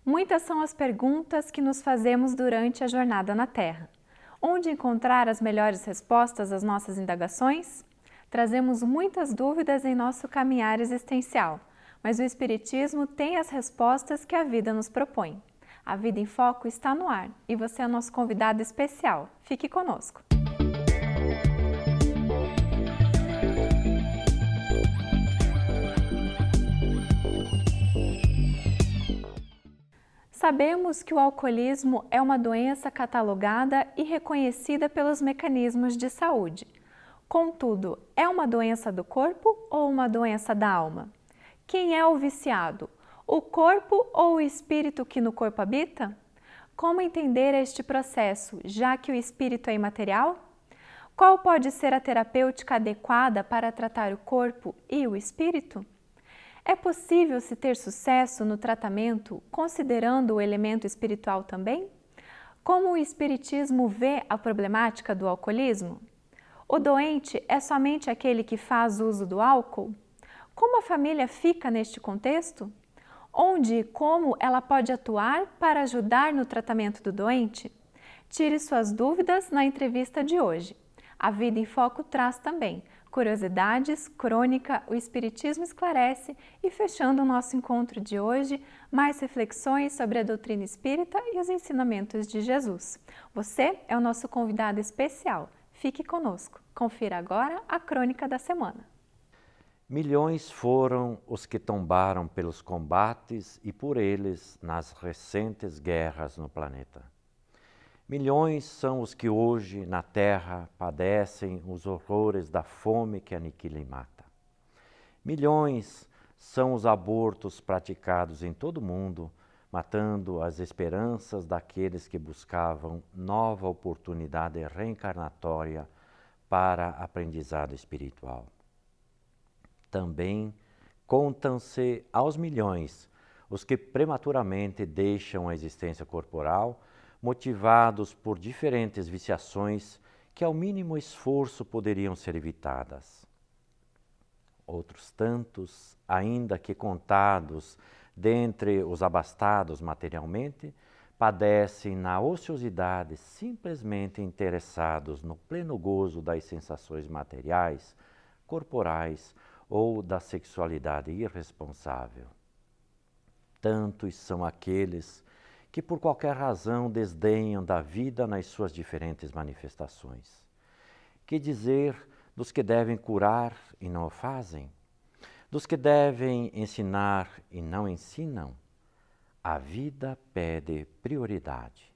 Muitas são as perguntas que nos fazemos durante a jornada na Terra. Onde encontrar as melhores respostas às nossas indagações? Trazemos muitas dúvidas em nosso caminhar existencial, mas o Espiritismo tem as respostas que a vida nos propõe. A Vida em Foco está no ar e você é nosso convidado especial. Fique conosco! Sabemos que o alcoolismo é uma doença catalogada e reconhecida pelos mecanismos de saúde. Contudo, é uma doença do corpo ou uma doença da alma? Quem é o viciado? O corpo ou o espírito que no corpo habita? Como entender este processo, já que o espírito é imaterial? Qual pode ser a terapêutica adequada para tratar o corpo e o espírito? É possível se ter sucesso no tratamento considerando o elemento espiritual também? Como o Espiritismo vê a problemática do alcoolismo? O doente é somente aquele que faz uso do álcool? Como a família fica neste contexto? Onde e como ela pode atuar para ajudar no tratamento do doente? Tire suas dúvidas na entrevista de hoje. A Vida em Foco traz também curiosidades, crônica, o Espiritismo esclarece e, fechando o nosso encontro de hoje, mais reflexões sobre a doutrina espírita e os ensinamentos de Jesus. Você é o nosso convidado especial. Fique conosco. Confira agora a crônica da semana. Milhões foram os que tombaram pelos combates e por eles nas recentes guerras no planeta. Milhões são os que hoje, na Terra, padecem os horrores da fome que aniquila e mata. Milhões são os abortos praticados em todo o mundo, matando as esperanças daqueles que buscavam nova oportunidade reencarnatória para aprendizado espiritual. Também contam-se aos milhões os que prematuramente deixam a existência corporal, motivados por diferentes viciações que ao mínimo esforço poderiam ser evitadas. Outros tantos, ainda que contados dentre os abastados materialmente, padecem na ociosidade simplesmente interessados no pleno gozo das sensações materiais, corporais ou da sexualidade irresponsável. Tantos são aqueles que por qualquer razão desdenham da vida nas suas diferentes manifestações. Que dizer dos que devem curar e não o fazem? Dos que devem ensinar e não ensinam? A vida pede prioridade.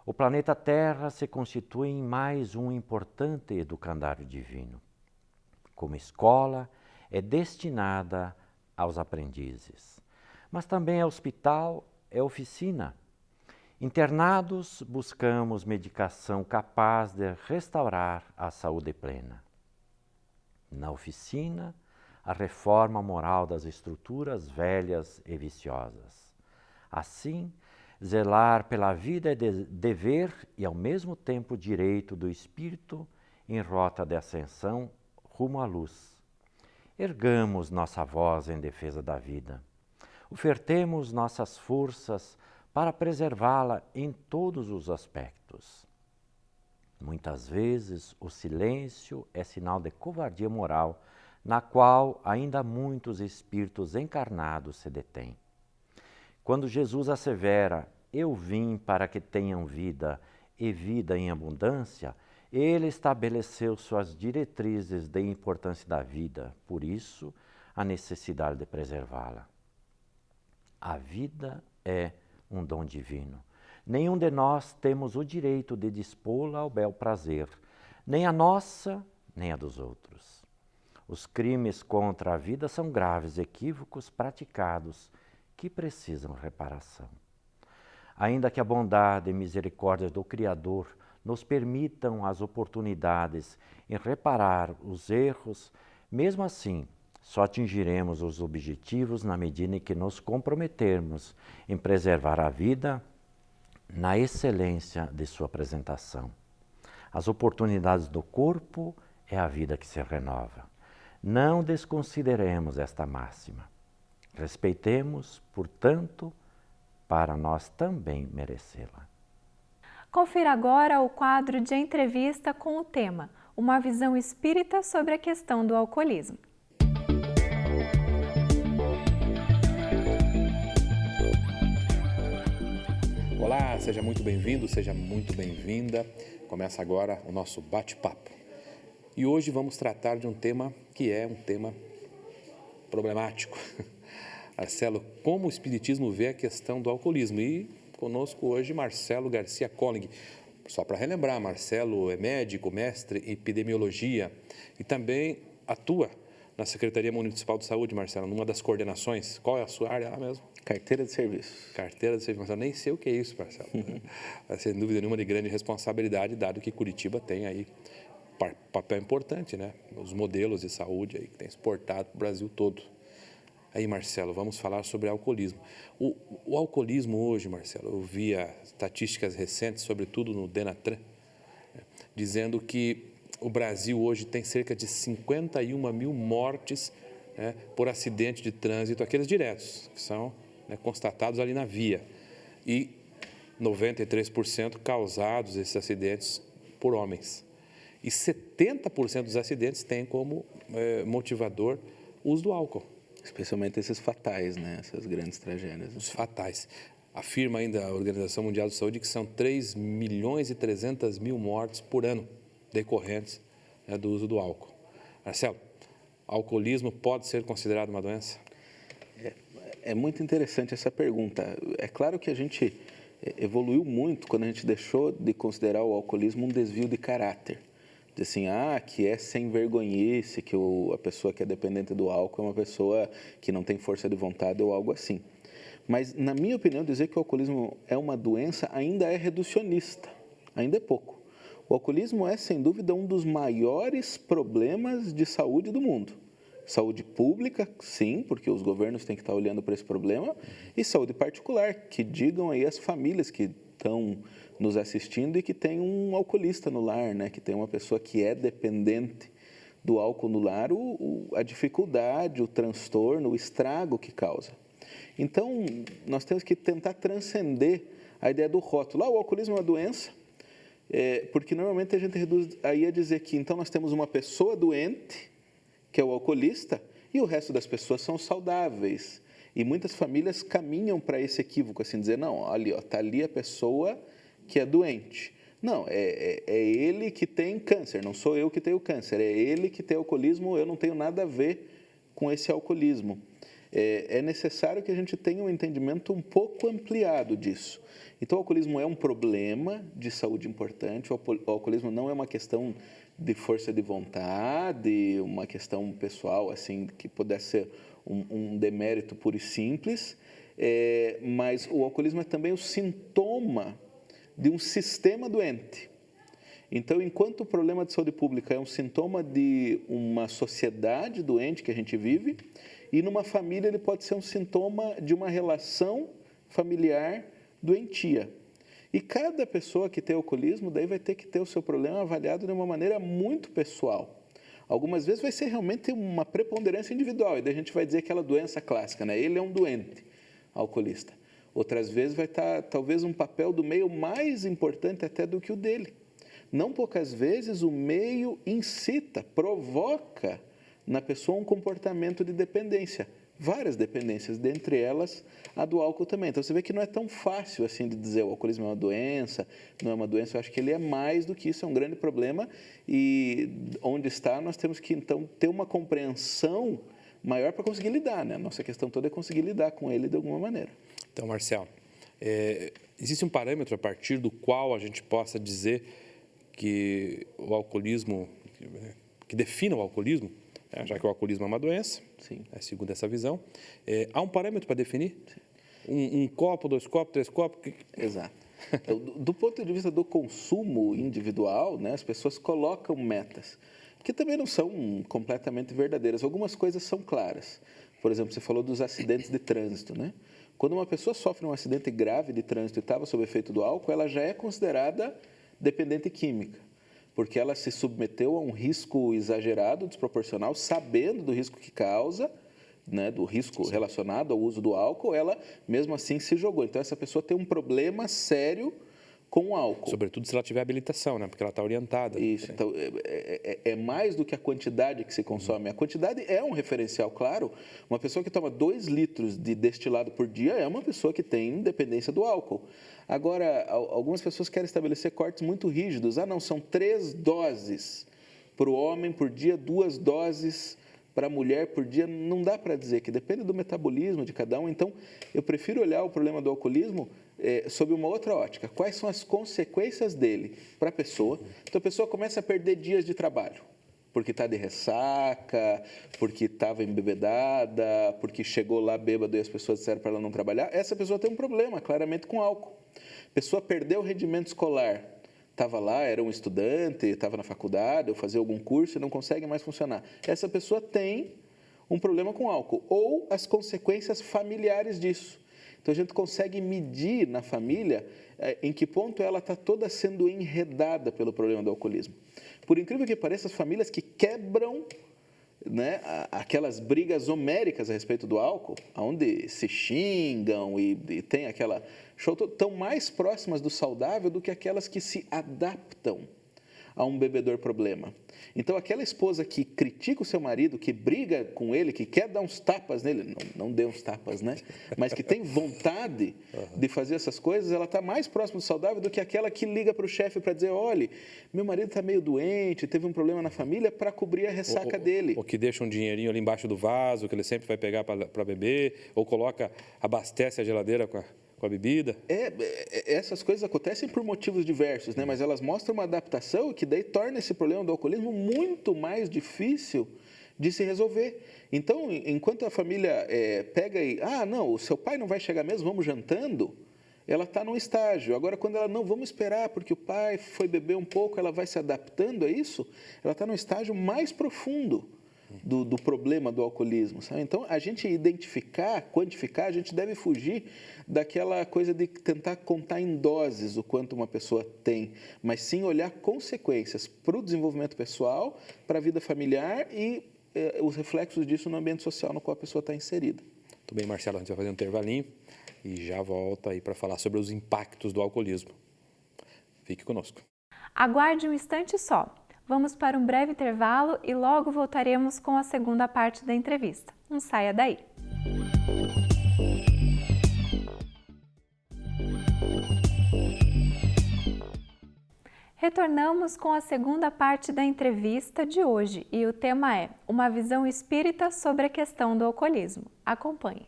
O planeta Terra se constitui em mais um importante educandário divino. Como escola, é destinada aos aprendizes, mas também é hospital, é oficina. Internados, buscamos medicação capaz de restaurar a saúde plena. Na oficina, a reforma moral das estruturas velhas e viciosas. Assim, zelar pela vida é dever e, ao mesmo tempo, direito do espírito em rota de ascensão rumo à luz. Ergamos nossa voz em defesa da vida. Ofertemos nossas forças para preservá-la em todos os aspectos. Muitas vezes o silêncio é sinal de covardia moral, na qual ainda muitos espíritos encarnados se detêm. Quando Jesus assevera, eu vim para que tenham vida e vida em abundância, ele estabeleceu suas diretrizes de importância da vida, por isso a necessidade de preservá-la. A vida é um dom divino. Nenhum de nós temos o direito de dispô-la ao bel prazer, nem a nossa, nem a dos outros. Os crimes contra a vida são graves equívocos praticados que precisam reparação. Ainda que a bondade e misericórdia do Criador nos permitam as oportunidades em reparar os erros, mesmo assim, só atingiremos os objetivos na medida em que nos comprometermos em preservar a vida na excelência de sua apresentação. As oportunidades do corpo é a vida que se renova. Não desconsideremos esta máxima. Respeitemos, portanto, para nós também merecê-la. Confira agora o quadro de entrevista com o tema Uma visão espírita sobre a questão do alcoolismo. Olá, seja muito bem-vindo, seja muito bem-vinda. Começa agora o nosso bate-papo. E hoje vamos tratar de um tema que é um tema problemático. Marcelo, como o Espiritismo vê a questão do alcoolismo? E conosco hoje Marcelo Garcia Koenig. Só para relembrar, Marcelo é médico, mestre em epidemiologia e também atua na Secretaria Municipal de Saúde, Marcelo, numa das coordenações. Qual é a sua área lá mesmo? Carteira de serviços. Carteira de serviços. Marcelo, nem sei o que é isso, Marcelo. Sem dúvida nenhuma de grande responsabilidade, dado que Curitiba tem aí papel importante, né? Os modelos de saúde aí que tem exportado para o Brasil todo. Aí, Marcelo, vamos falar sobre alcoolismo. O alcoolismo hoje, Marcelo, eu via estatísticas recentes, sobretudo no Denatran, dizendo que o Brasil hoje tem cerca de 51 mil mortes, né, por acidente de trânsito, aqueles diretos, que são, né, constatados ali na via. E 93% causados, esses acidentes, por homens. E 70% dos acidentes têm como motivador o uso do álcool. Especialmente esses fatais, né? Essas grandes tragédias. Os fatais. Afirma ainda a Organização Mundial de Saúde que são 3 milhões e 300 mil mortes por ano decorrentes, né, do uso do álcool. Marcelo, alcoolismo pode ser considerado uma doença? É muito interessante essa pergunta. É claro que a gente evoluiu muito quando a gente deixou de considerar o alcoolismo um desvio de caráter. Diz assim, que é sem vergonhice, que a pessoa que é dependente do álcool é uma pessoa que não tem força de vontade ou algo assim. Mas, na minha opinião, dizer que o alcoolismo é uma doença ainda é reducionista, ainda é pouco. O alcoolismo é, sem dúvida, um dos maiores problemas de saúde do mundo. Saúde pública, sim, porque os governos têm que estar olhando para esse problema, e saúde particular, que digam aí as famílias que estão nos assistindo e que tem um alcoolista no lar, né? Que tem uma pessoa que é dependente do álcool no lar, a dificuldade, o transtorno, o estrago que causa. Então, nós temos que tentar transcender a ideia do rótulo. O alcoolismo é uma doença, porque normalmente a gente reduz aí a dizer que então nós temos uma pessoa doente, que é o alcoolista, e o resto das pessoas são saudáveis. E muitas famílias caminham para esse equívoco, assim, dizer, não, está ali a pessoa que é doente. Não, é ele que tem câncer, não sou eu que tenho câncer, é ele que tem alcoolismo, eu não tenho nada a ver com esse alcoolismo. É necessário que a gente tenha um entendimento um pouco ampliado disso. Então, o alcoolismo é um problema de saúde importante, o alcoolismo não é uma questão de força de vontade, uma questão pessoal, assim, que pudesse ser um demérito puro e simples, mas o alcoolismo é também o sintoma de um sistema doente. Então, enquanto o problema de saúde pública é um sintoma de uma sociedade doente que a gente vive, e numa família ele pode ser um sintoma de uma relação familiar doentia. E cada pessoa que tem alcoolismo daí vai ter que ter o seu problema avaliado de uma maneira muito pessoal. Algumas vezes vai ser realmente uma preponderância individual, e daí a gente vai dizer aquela doença clássica, né? Ele é um doente, alcoolista. Outras vezes vai estar, talvez, um papel do meio mais importante até do que o dele. Não poucas vezes o meio incita, provoca na pessoa um comportamento de dependência. Várias dependências, dentre elas a do álcool também. Então você vê que não é tão fácil assim de dizer o alcoolismo é uma doença, não é uma doença. Eu acho que ele é mais do que isso, é um grande problema. E onde está, nós temos que então ter uma compreensão maior para conseguir lidar, né? A nossa questão toda é conseguir lidar com ele de alguma maneira. Então, Marcelo, existe um parâmetro a partir do qual a gente possa dizer que o alcoolismo, que defina o alcoolismo, já que o alcoolismo é uma doença, sim, segundo essa visão, há um parâmetro para definir? Um copo, 2 copos, 3 copos? Exato. Então, do ponto de vista do consumo individual, né, as pessoas colocam metas, que também não são completamente verdadeiras. Algumas coisas são claras. Por exemplo, você falou dos acidentes de trânsito, né? Quando uma pessoa sofre um acidente grave de trânsito e estava sob efeito do álcool, ela já é considerada dependente química, porque ela se submeteu a um risco exagerado, desproporcional, sabendo do risco que causa, né, do risco relacionado ao uso do álcool, ela mesmo assim se jogou. Então, essa pessoa tem um problema sério com o álcool. Sobretudo se ela tiver habilitação, né? Porque ela está orientada. Isso, então é mais do que a quantidade que se consome. A quantidade é um referencial, claro. Uma pessoa que toma 2 litros de destilado por dia é uma pessoa que tem dependência do álcool. Agora, algumas pessoas querem estabelecer cortes muito rígidos. Ah, não, são 3 doses para o homem por dia, 2 doses para a mulher por dia. Não dá para dizer, que depende do metabolismo de cada um. Então, eu prefiro olhar o problema do alcoolismo sob uma outra ótica. Quais são as consequências dele para a pessoa? Então, a pessoa começa a perder dias de trabalho, porque está de ressaca, porque estava embebedada, porque chegou lá bêbado e as pessoas disseram para ela não trabalhar. Essa pessoa tem um problema, claramente, com álcool. A pessoa perdeu o rendimento escolar. Estava lá, era um estudante, estava na faculdade, ou fazia algum curso e não consegue mais funcionar. Essa pessoa tem um problema com álcool, ou as consequências familiares disso. Então, a gente consegue medir na família em que ponto ela está toda sendo enredada pelo problema do alcoolismo. Por incrível que pareça, as famílias que quebram, né, aquelas brigas homéricas a respeito do álcool, onde se xingam e tem aquela show, estão mais próximas do saudável do que aquelas que se adaptam a um bebedor problema. Então, aquela esposa que critica o seu marido, que briga com ele, que quer dar uns tapas nele, não dê uns tapas, né? Mas que tem vontade de fazer essas coisas, ela está mais próxima do saudável do que aquela que liga para o chefe para dizer, olha, meu marido está meio doente, teve um problema na família, para cobrir a ressaca dele. Ou que deixa um dinheirinho ali embaixo do vaso, que ele sempre vai pegar para beber, ou abastece a geladeira com a bebida. Essas coisas acontecem por motivos diversos, né? Mas elas mostram uma adaptação que daí torna esse problema do alcoolismo muito mais difícil de se resolver. Então, enquanto a família pega e, não, o seu pai não vai chegar mesmo, vamos jantando, ela está num estágio. Agora, quando ela, não, vamos esperar porque o pai foi beber um pouco, ela vai se adaptando a isso, ela está num estágio mais profundo do problema do alcoolismo, sabe? Então, a gente identificar, quantificar, a gente deve fugir daquela coisa de tentar contar em doses o quanto uma pessoa tem, mas sim olhar consequências para o desenvolvimento pessoal, para a vida familiar e os reflexos disso no ambiente social no qual a pessoa está inserida. Muito bem, Marcelo, a gente vai fazer um intervalinho e já volta aí para falar sobre os impactos do alcoolismo. Fique conosco. Aguarde um instante só. Vamos para um breve intervalo e logo voltaremos com a segunda parte da entrevista. Não saia daí! Retornamos com a segunda parte da entrevista de hoje e o tema é uma visão espírita sobre a questão do alcoolismo. Acompanhe.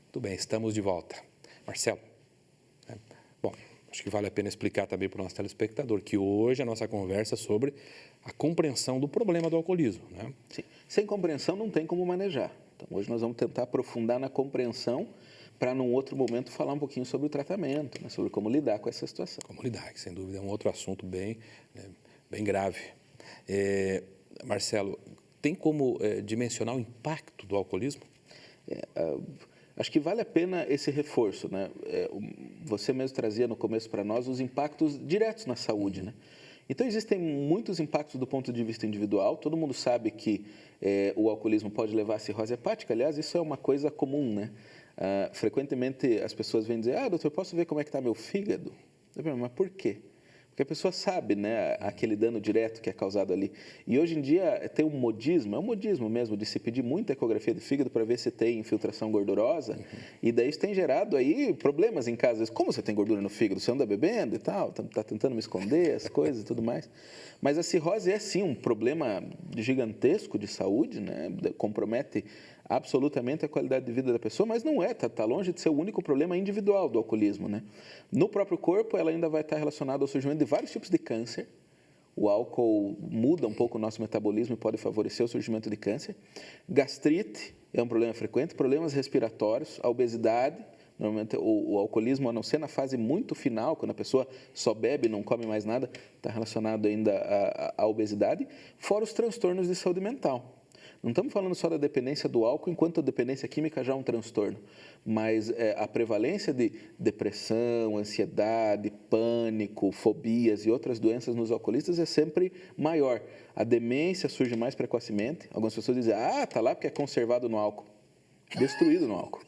Muito bem, estamos de volta. Marcelo, bom, acho que vale a pena explicar também para o nosso telespectador que hoje a nossa conversa é sobre a compreensão do problema do alcoolismo, né? Sim. Sem compreensão não tem como manejar. Então, hoje nós vamos tentar aprofundar na compreensão para, num outro momento, falar um pouquinho sobre o tratamento, né? Sobre como lidar com essa situação. Como lidar, que sem dúvida é um outro assunto bem grave. Marcelo, tem como dimensionar o impacto do alcoolismo? Acho que vale a pena esse reforço, né? Você mesmo trazia no começo para nós os impactos diretos na saúde, né? Então, existem muitos impactos do ponto de vista individual. Todo mundo sabe que o alcoolismo pode levar à cirrose hepática. Aliás, isso é uma coisa comum, né? Frequentemente, as pessoas vêm dizer, doutor, posso ver como é que está meu fígado? Mas por quê? Porque a pessoa sabe, né, aquele dano direto que é causado ali. E hoje em dia tem um modismo, é um modismo mesmo, de se pedir muita ecografia do fígado para ver se tem infiltração gordurosa. E daí isso tem gerado aí problemas em casa. Como você tem gordura no fígado? Você anda bebendo e tal, está tentando me esconder as coisas e tudo mais. Mas a cirrose é sim um problema gigantesco de saúde, né? Compromete absolutamente a qualidade de vida da pessoa, mas não está longe de ser o único problema individual do alcoolismo, né? No próprio corpo, ela ainda vai estar relacionada ao surgimento de vários tipos de câncer. O álcool muda um pouco o nosso metabolismo e pode favorecer o surgimento de câncer. Gastrite é um problema frequente, problemas respiratórios, a obesidade. Normalmente, o alcoolismo, a não ser na fase muito final, quando a pessoa só bebe e não come mais nada, está relacionado ainda à obesidade, fora os transtornos de saúde mental. Não estamos falando só da dependência do álcool, enquanto a dependência química já é um transtorno, mas a prevalência de depressão, ansiedade, pânico, fobias e outras doenças nos alcoolistas é sempre maior. A demência surge mais precocemente. Algumas pessoas dizem, está lá porque é conservado no álcool. destruído no álcool.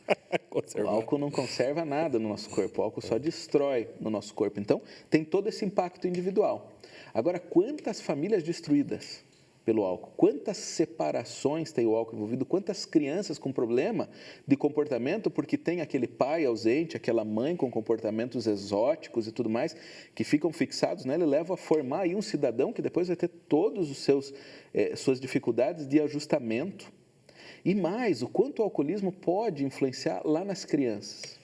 O Conservado. álcool não conserva nada no nosso corpo, o álcool só destrói no nosso corpo. Então, tem todo esse impacto individual. Agora, quantas famílias destruídas pelo álcool? Quantas separações tem o álcool envolvido? Quantas crianças com problema de comportamento porque tem aquele pai ausente, aquela mãe com comportamentos exóticos e tudo mais, que ficam fixados nela e levam a formar aí um cidadão que depois vai ter todos os suas dificuldades de ajustamento. E mais, o quanto o alcoolismo pode influenciar lá nas crianças.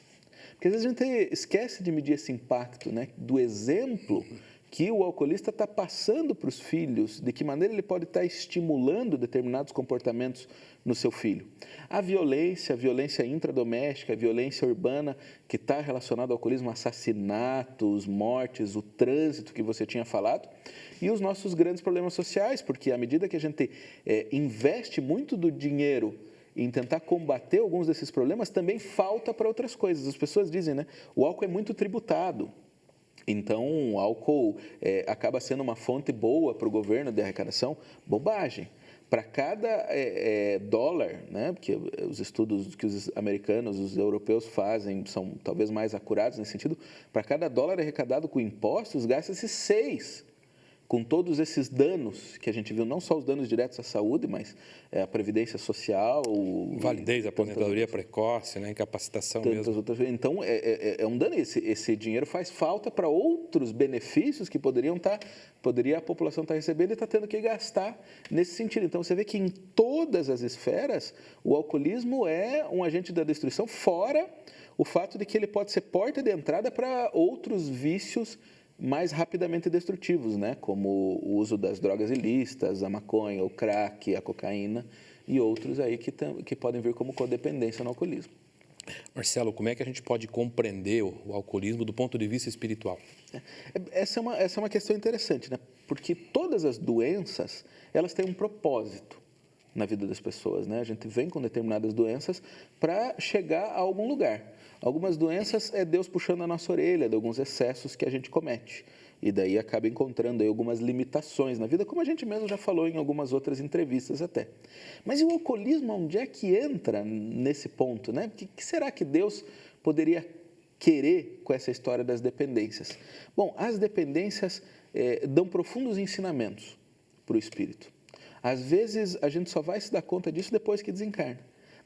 Porque às vezes a gente esquece de medir esse impacto, né, do exemplo que o alcoolista está passando para os filhos, de que maneira ele pode estar estimulando determinados comportamentos no seu filho. A violência intradoméstica, a violência urbana que está relacionada ao alcoolismo, assassinatos, mortes, o trânsito que você tinha falado, e os nossos grandes problemas sociais, porque à medida que a gente investe muito do dinheiro em tentar combater alguns desses problemas, também falta para outras coisas. As pessoas dizem, né, o álcool é muito tributado. Então, o álcool acaba sendo uma fonte boa para o governo de arrecadação. Bobagem. Para cada dólar, né, porque os estudos que os americanos, os europeus fazem são talvez mais acurados nesse sentido, para cada dólar arrecadado com impostos, gasta-se 6. Com todos esses danos que a gente viu, não só os danos diretos à saúde, mas a previdência social... Validez, aposentadoria precoce, né? Incapacitação mesmo. Outras, então, é um dano. Esse dinheiro faz falta para outros benefícios que poderia a população estar recebendo e está tendo que gastar nesse sentido. Então, você vê que em todas as esferas, o alcoolismo é um agente da destruição, fora o fato de que ele pode ser porta de entrada para outros vícios mais rapidamente destrutivos, né? Como o uso das drogas ilícitas, a maconha, o crack, a cocaína e outros aí que podem vir como codependência no alcoolismo. Marcelo, como é que a gente pode compreender o alcoolismo do ponto de vista espiritual? Essa é uma questão interessante, né? Porque todas as doenças, elas têm um propósito na vida das pessoas, né? A gente vem com determinadas doenças para chegar a algum lugar. Algumas doenças é Deus puxando a nossa orelha de alguns excessos que a gente comete. E daí acaba encontrando aí algumas limitações na vida, como a gente mesmo já falou em algumas outras entrevistas até. Mas e o alcoolismo, onde é que entra nesse ponto, né? O que será que Deus poderia querer com essa história das dependências? Bom, as dependências dão profundos ensinamentos para o espírito. Às vezes a gente só vai se dar conta disso depois que desencarna.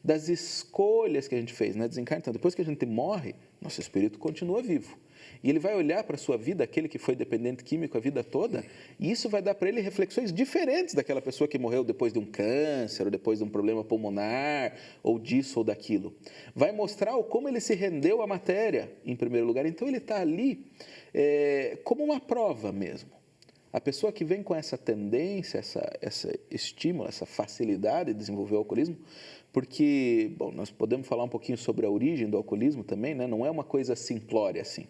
Das escolhas que a gente fez, né? Desencarna. Então, depois que a gente morre, nosso espírito continua vivo. E ele vai olhar para a sua vida, aquele que foi dependente químico a vida toda, e isso vai dar para ele reflexões diferentes daquela pessoa que morreu depois de um câncer, ou depois de um problema pulmonar, ou disso ou daquilo. Vai mostrar como ele se rendeu à matéria, em primeiro lugar. Então, ele está ali como uma prova mesmo. A pessoa que vem com essa tendência, essa estímulo, essa facilidade de desenvolver o alcoolismo, porque, bom, nós podemos falar um pouquinho sobre a origem do alcoolismo também, né? Não é uma coisa simplória assim.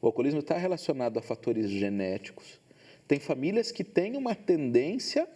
O alcoolismo está relacionado a fatores genéticos. Tem famílias que têm uma tendência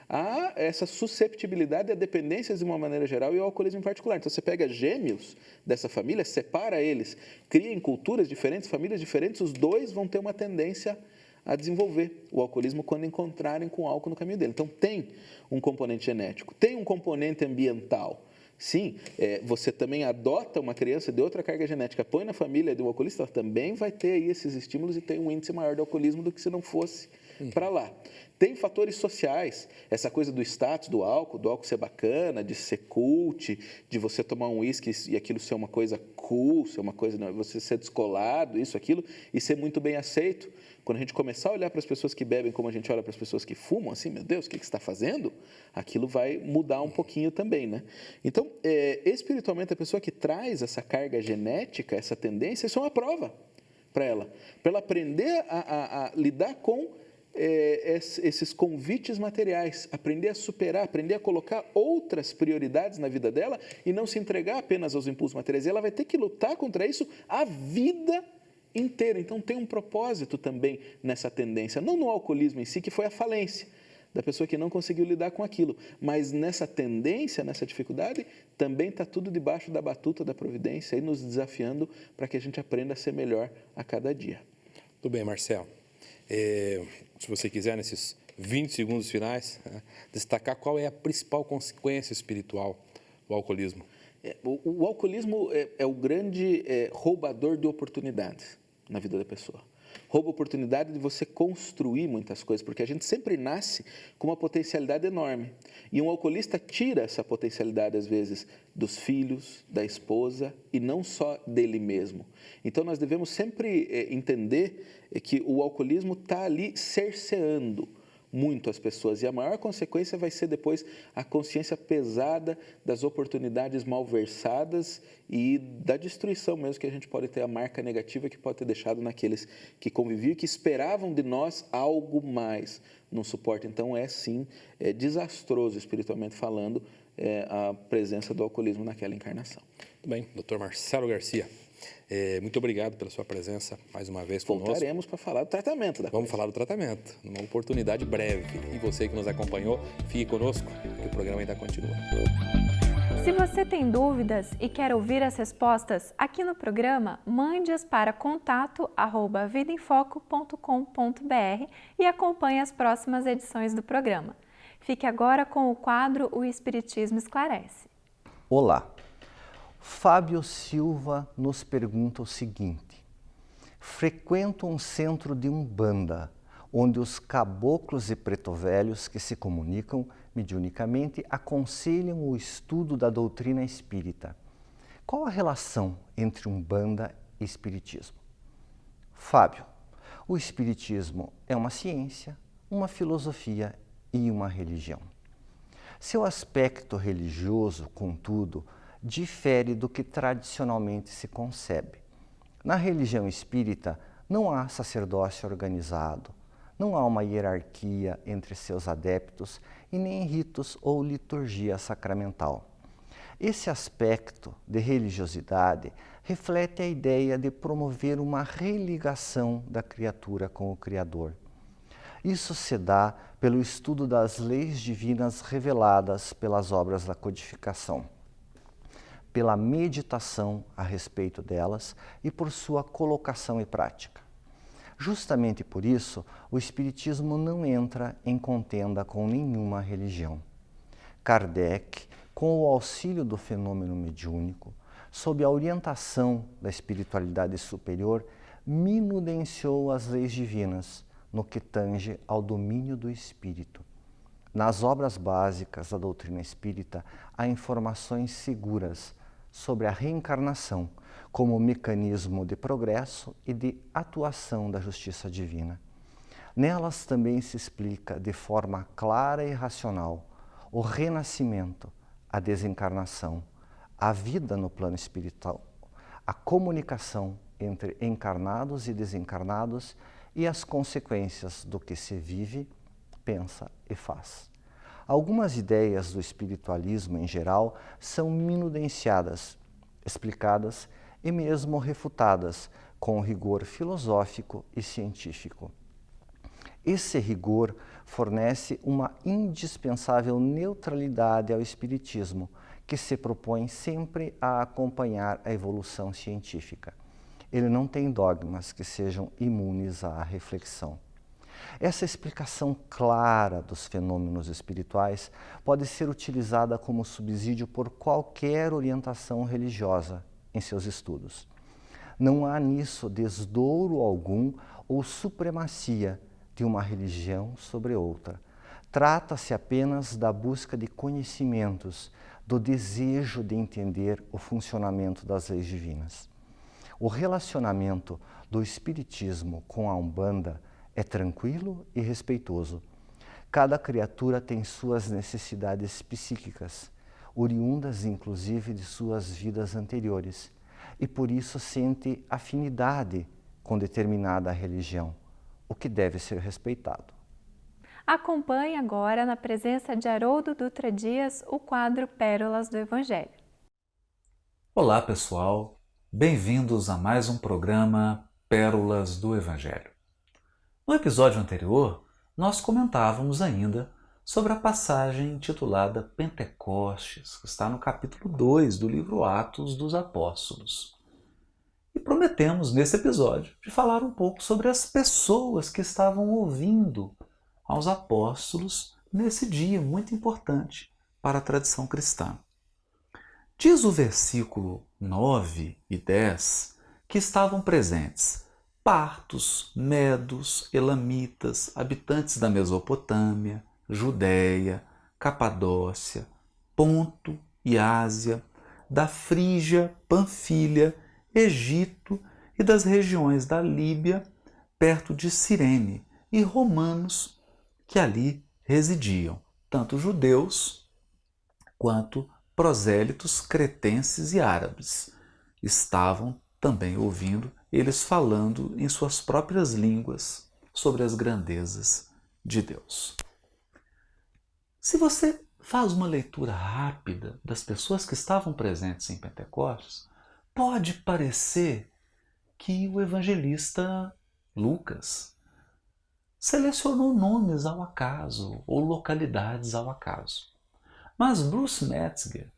a essa susceptibilidade a dependências de uma maneira geral e ao alcoolismo em particular. Então, você pega gêmeos dessa família, separa eles, cria em culturas diferentes, famílias diferentes, os dois vão ter uma tendência a desenvolver o alcoolismo quando encontrarem com álcool no caminho dele. Então, tem um componente genético, tem um componente ambiental. Sim, você também adota uma criança de outra carga genética, põe na família de um alcoolista, ela também vai ter aí esses estímulos e tem um índice maior de alcoolismo do que se não fosse para lá. Tem fatores sociais, essa coisa do status do álcool ser bacana, de ser cult, de você tomar um uísque e aquilo ser uma coisa cool, ser uma coisa, não, você ser descolado, isso, aquilo, e ser muito bem aceito. Quando a gente começar a olhar para as pessoas que bebem como a gente olha para as pessoas que fumam, assim, meu Deus, o que você está fazendo? Aquilo vai mudar um pouquinho também, né? Então, espiritualmente, a pessoa que traz essa carga genética, essa tendência, isso é uma prova para ela aprender a lidar com esses convites materiais, aprender a superar, aprender a colocar outras prioridades na vida dela e não se entregar apenas aos impulsos materiais. E ela vai ter que lutar contra isso a vida inteira. Então, tem um propósito também nessa tendência, não no alcoolismo em si, que foi a falência da pessoa que não conseguiu lidar com aquilo, mas nessa tendência, nessa dificuldade, também está tudo debaixo da batuta da providência e nos desafiando para que a gente aprenda a ser melhor a cada dia. Tudo bem, Marcelo. Se você quiser, nesses 20 segundos finais, destacar qual é a principal consequência espiritual do alcoolismo. O alcoolismo é o grande roubador de oportunidades na vida da pessoa. Rouba a oportunidade de você construir muitas coisas, porque a gente sempre nasce com uma potencialidade enorme. E um alcoolista tira essa potencialidade, às vezes, dos filhos, da esposa e não só dele mesmo. Então, nós devemos sempre entender que o alcoolismo está ali cerceando muito as pessoas. E a maior consequência vai ser depois a consciência pesada das oportunidades malversadas e da destruição mesmo, que a gente pode ter, a marca negativa que pode ter deixado naqueles que conviviam e que esperavam de nós algo mais no suporte. Então, sim, é desastroso, espiritualmente falando, a presença do alcoolismo naquela encarnação. Muito bem, Dr. Marcelo Garcia. Muito obrigado pela sua presença mais uma vez conosco. Voltaremos para falar do tratamento da Vamos falar do tratamento, numa oportunidade breve. E você que nos acompanhou, fique conosco, que o programa ainda continua. Se você tem dúvidas e quer ouvir as respostas aqui no programa, mande-as para contato@vidaemfoco.com.br e acompanhe as próximas edições do programa. Fique agora com o quadro O Espiritismo Esclarece. Olá! Fábio Silva nos pergunta o seguinte: frequento um centro de umbanda, onde os caboclos e pretovelhos que se comunicam mediunicamente aconselham o estudo da doutrina espírita. Qual a relação entre umbanda e espiritismo? Fábio, o espiritismo é uma ciência, uma filosofia e uma religião. Seu aspecto religioso, contudo, difere do que tradicionalmente se concebe. Na religião espírita, não há sacerdócio organizado, não há uma hierarquia entre seus adeptos e nem ritos ou liturgia sacramental. Esse aspecto de religiosidade reflete a ideia de promover uma religação da criatura com o Criador. Isso se dá pelo estudo das leis divinas reveladas pelas obras da codificação, pela meditação a respeito delas e por sua colocação em prática. Justamente por isso, o Espiritismo não entra em contenda com nenhuma religião. Kardec, com o auxílio do fenômeno mediúnico, sob a orientação da espiritualidade superior, minudenciou as leis divinas no que tange ao domínio do espírito. Nas obras básicas da doutrina espírita, há informações seguras sobre a reencarnação como mecanismo de progresso e de atuação da justiça divina. Nelas também se explica de forma clara e racional o renascimento, a desencarnação, a vida no plano espiritual, a comunicação entre encarnados e desencarnados e as consequências do que se vive, pensa e faz. Algumas ideias do espiritualismo em geral são minudenciadas, explicadas e mesmo refutadas com rigor filosófico e científico. Esse rigor fornece uma indispensável neutralidade ao espiritismo, que se propõe sempre a acompanhar a evolução científica. Ele não tem dogmas que sejam imunes à reflexão. Essa explicação clara dos fenômenos espirituais pode ser utilizada como subsídio por qualquer orientação religiosa em seus estudos. Não há nisso desdouro algum ou supremacia de uma religião sobre outra. Trata-se apenas da busca de conhecimentos, do desejo de entender o funcionamento das leis divinas. O relacionamento do Espiritismo com a Umbanda é tranquilo e respeitoso. Cada criatura tem suas necessidades psíquicas, oriundas inclusive de suas vidas anteriores, e por isso sente afinidade com determinada religião, o que deve ser respeitado. Acompanhe agora, na presença de Haroldo Dutra Dias, o quadro Pérolas do Evangelho. Olá, pessoal. Bem-vindos a mais um programa Pérolas do Evangelho. No episódio anterior, nós comentávamos ainda sobre a passagem intitulada Pentecostes, que está no capítulo 2 do livro Atos dos Apóstolos. E prometemos, nesse episódio, de falar um pouco sobre as pessoas que estavam ouvindo aos apóstolos nesse dia muito importante para a tradição cristã. Diz o versículo 9 e 10 que estavam presentes partos, medos, elamitas, habitantes da Mesopotâmia, Judéia, Capadócia, Ponto e Ásia, da Frígia, Panfilha, Egito e das regiões da Líbia, perto de Cirene, e romanos que ali residiam, tanto judeus quanto prosélitos cretenses e árabes. Estavam também ouvindo eles falando em suas próprias línguas sobre as grandezas de Deus. Se você faz uma leitura rápida das pessoas que estavam presentes em Pentecostes, pode parecer que o evangelista Lucas selecionou nomes ao acaso ou localidades ao acaso. Mas Bruce Metzger,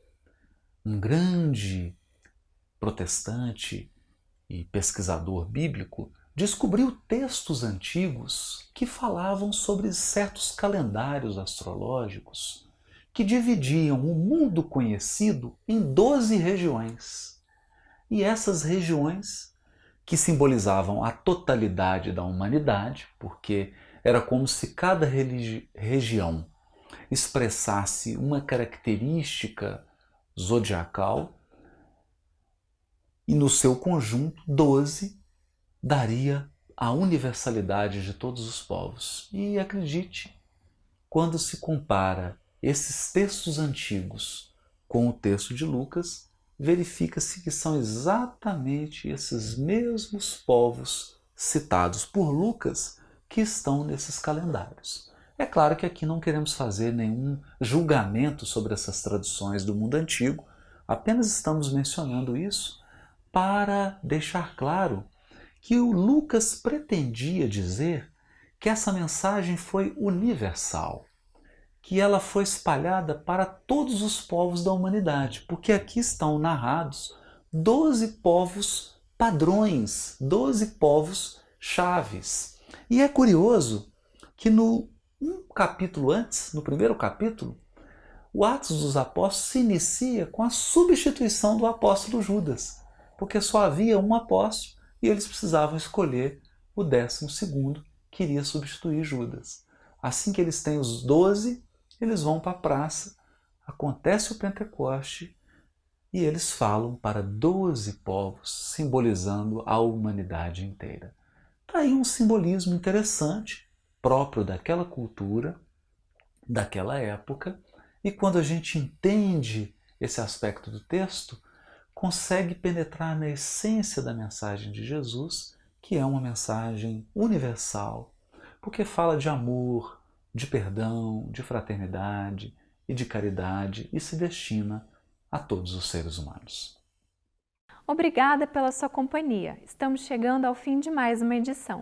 um grande protestante e pesquisador bíblico, descobriu textos antigos que falavam sobre certos calendários astrológicos que dividiam o mundo conhecido em 12 regiões. E essas regiões, que simbolizavam a totalidade da humanidade, porque era como se cada região expressasse uma característica zodiacal, e no seu conjunto, 12 daria a universalidade de todos os povos. E acredite, quando se compara esses textos antigos com o texto de Lucas, verifica-se que são exatamente esses mesmos povos citados por Lucas que estão nesses calendários. É claro que aqui não queremos fazer nenhum julgamento sobre essas tradições do mundo antigo, apenas estamos mencionando isso para deixar claro que o Lucas pretendia dizer que essa mensagem foi universal, que ela foi espalhada para todos os povos da humanidade, porque aqui estão narrados 12 povos padrões, 12 povos chaves. E é curioso que um capítulo antes, no primeiro capítulo, o Atos dos Apóstolos se inicia com a substituição do apóstolo Judas, porque só havia um apóstolo e eles precisavam escolher o 12º que iria substituir Judas. Assim que eles têm os 12, eles vão para a praça, acontece o Pentecoste e eles falam para 12 povos, simbolizando a humanidade inteira. Está aí um simbolismo interessante, próprio daquela cultura, daquela época, e quando a gente entende esse aspecto do texto, consegue penetrar na essência da mensagem de Jesus, que é uma mensagem universal, porque fala de amor, de perdão, de fraternidade e de caridade e se destina a todos os seres humanos. Obrigada pela sua companhia. Estamos chegando ao fim de mais uma edição.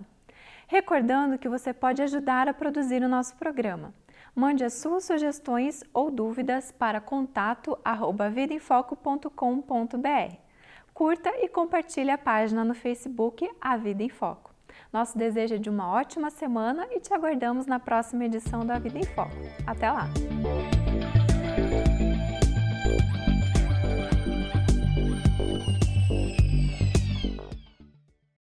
Recordando que você pode ajudar a produzir o nosso programa. Mande as suas sugestões ou dúvidas para contato@vidaemfoco.com.br. Curta e compartilhe a página no Facebook A Vida em Foco. Nosso desejo é de uma ótima semana e te aguardamos na próxima edição da Vida em Foco. Até lá!